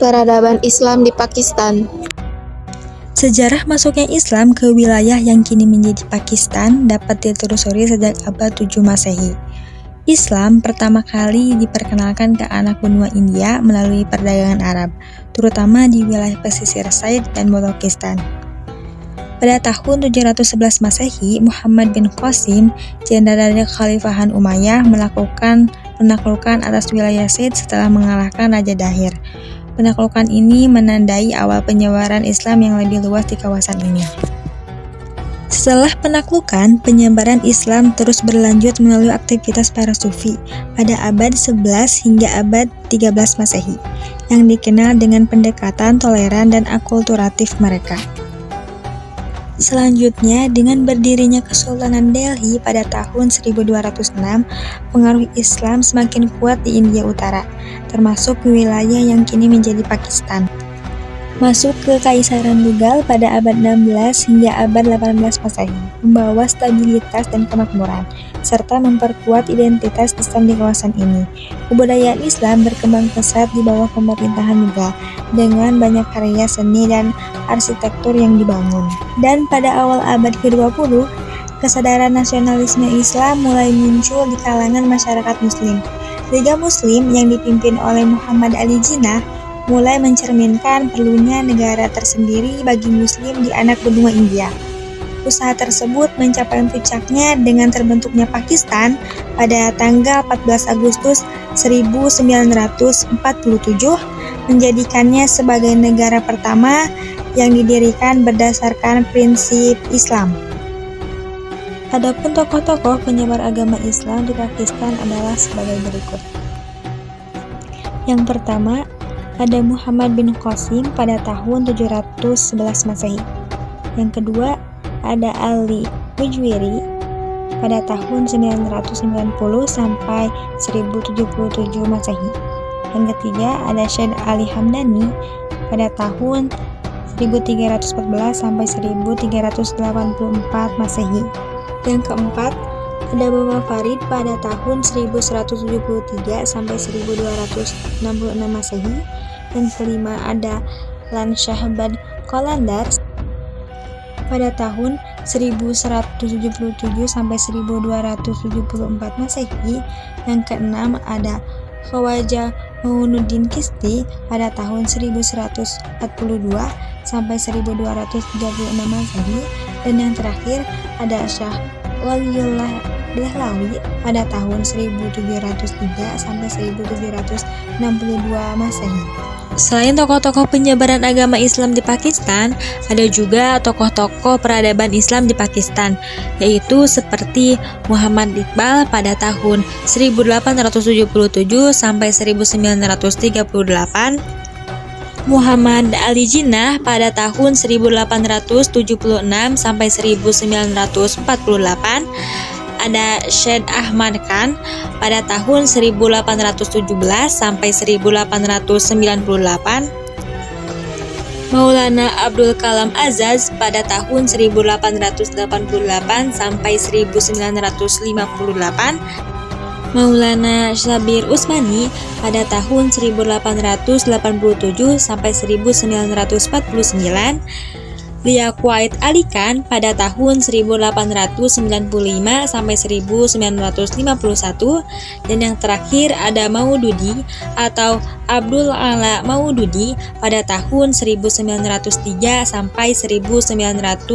Peradaban Islam di Pakistan. Sejarah masuknya Islam ke wilayah yang kini menjadi Pakistan dapat ditelusuri sejak abad 7 Masehi. Islam pertama kali diperkenalkan ke anak benua India melalui perdagangan Arab, terutama di wilayah pesisir Sindh dan Balochistan. Pada tahun 711 Masehi, Muhammad bin Qasim, jenderal dari Khalifahan Umayyah, melakukan penaklukan atas wilayah Sindh setelah mengalahkan Raja Dahir. Penaklukan ini menandai awal penyebaran Islam yang lebih luas di kawasan ini. Setelah penaklukan, penyebaran Islam terus berlanjut melalui aktivitas para sufi pada abad 11 hingga abad 13 Masehi, yang dikenal dengan pendekatan toleran dan akulturatif mereka. Selanjutnya, dengan berdirinya Kesultanan Delhi pada tahun 1206, pengaruh Islam semakin kuat di India Utara, termasuk wilayah yang kini menjadi Pakistan. Masuk ke Kaisaran Mughal pada abad 16 hingga abad 18 Masehi, membawa stabilitas dan kemakmuran, serta memperkuat identitas Islam di kawasan ini. Kebudayaan Islam berkembang pesat di bawah pemerintahan Mughal, dengan banyak karya seni dan arsitektur yang dibangun. Dan pada awal abad ke-20, kesadaran nasionalisme Islam mulai muncul di kalangan masyarakat Muslim. Liga Muslim yang dipimpin oleh Muhammad Ali Jinnah mulai mencerminkan perlunya negara tersendiri bagi Muslim di anak benua India. Usaha tersebut mencapai puncaknya dengan terbentuknya Pakistan pada tanggal 14 Agustus 1947, menjadikannya sebagai negara pertama yang didirikan berdasarkan prinsip Islam. Adapun tokoh-tokoh penyebar agama Islam di Pakistan adalah sebagai berikut. Yang pertama, ada Muhammad bin Qasim pada tahun 711 Masehi. Yang kedua, ada Ali Mujwiri pada tahun 990 sampai 1077 Masehi. Yang ketiga, ada Syed Ali Hamdani pada tahun 1314 sampai 1384 Masehi. Yang keempat, ada Baba Farid pada tahun 1173 sampai 1266 Masehi. Yang kelima, ada Lan Shahbad Qalandar pada tahun 1177 sampai 1274 Masehi. Yang keenam, ada Khawaja Maunuddin Chisti pada tahun 1142 sampai 1236 Masehi. Dan yang terakhir, ada Syah Waliullah Dehlawi pada tahun 1703 sampai 1762 Masehi. Selain tokoh-tokoh penyebaran agama Islam di Pakistan, ada juga tokoh-tokoh peradaban Islam di Pakistan, yaitu seperti Muhammad Iqbal pada tahun 1877 sampai 1938, Muhammad Ali Jinnah pada tahun 1876 sampai 1948, ada Syed Ahmad Khan pada tahun 1817 sampai 1898, Maulana Abdul Kalam Azaz pada tahun 1888 sampai 1958, Maulana Sabir Usmani pada tahun 1887 sampai 1949, Liaquat Ali Khan pada tahun 1895 sampai 1951, dan yang terakhir ada Maududi atau Abdul Ala Maududi pada tahun 1903 sampai 1979.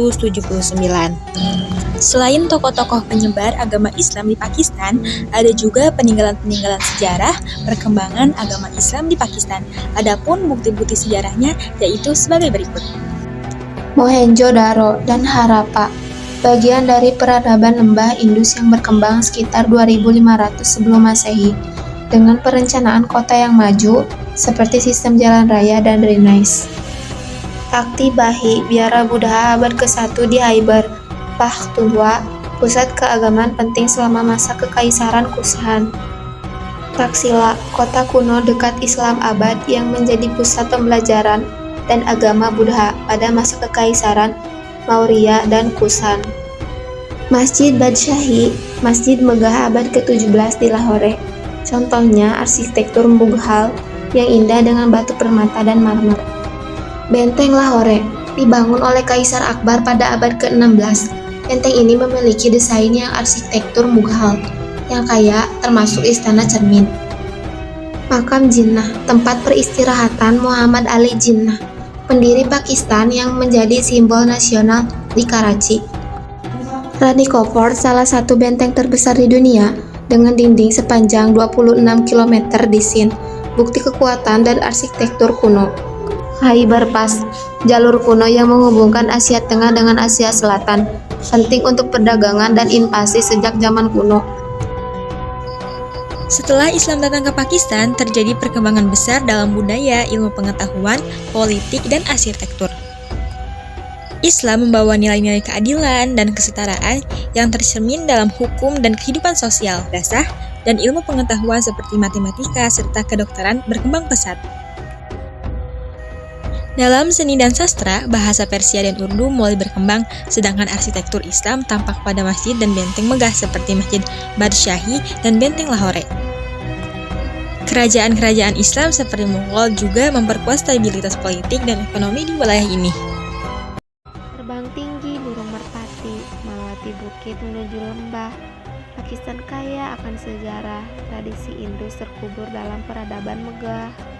Selain tokoh-tokoh penyebar agama Islam di Pakistan, ada juga peninggalan-peninggalan sejarah perkembangan agama Islam di Pakistan. Adapun bukti-bukti sejarahnya yaitu sebagai berikut. Mohenjo-daro dan Harappa, bagian dari peradaban lembah Indus yang berkembang sekitar 2500 sebelum Masehi, dengan perencanaan kota yang maju seperti sistem jalan raya dan drainase. Akti Bahi, biara Buddha abad ke-1 di Khyber Pakhtunkhwa, pusat keagamaan penting selama masa Kekaisaran Kushan. Taxila, kota kuno dekat Islam abad yang menjadi pusat pembelajaran dan agama Buddha pada masa Kekaisaran Maurya dan Kushan. Masjid Badshahi, masjid megah abad ke-17 di Lahore. Contohnya arsitektur Mughal yang indah dengan batu permata dan marmer. Benteng Lahore dibangun oleh Kaisar Akbar pada abad ke-16. Benteng ini memiliki desain yang arsitektur Mughal yang kaya, termasuk istana cermin. Makam Jinnah, tempat peristirahatan Muhammad Ali Jinnah, pendiri Pakistan yang menjadi simbol nasional di Karachi. Raniko Fort, salah satu benteng terbesar di dunia, dengan dinding sepanjang 26 km di Sind, bukti kekuatan dan arsitektur kuno. Khyber Pass, jalur kuno yang menghubungkan Asia Tengah dengan Asia Selatan, penting untuk perdagangan dan invasi sejak zaman kuno. Setelah Islam datang ke Pakistan, terjadi perkembangan besar dalam budaya, ilmu pengetahuan, politik, dan arsitektur. Islam membawa nilai-nilai keadilan dan kesetaraan yang tercermin dalam hukum dan kehidupan sosial, dasar, dan ilmu pengetahuan seperti matematika serta kedokteran berkembang pesat. Dalam seni dan sastra, bahasa Persia dan Urdu mulai berkembang, sedangkan arsitektur Islam tampak pada masjid dan benteng megah seperti Masjid Badshahi dan Benteng Lahore. Kerajaan-kerajaan Islam seperti Mughal juga memperkuat stabilitas politik dan ekonomi di wilayah ini. Terbang tinggi burung merpati, melewati bukit menuju lembah. Pakistan kaya akan sejarah, tradisi Indus terkubur dalam peradaban megah.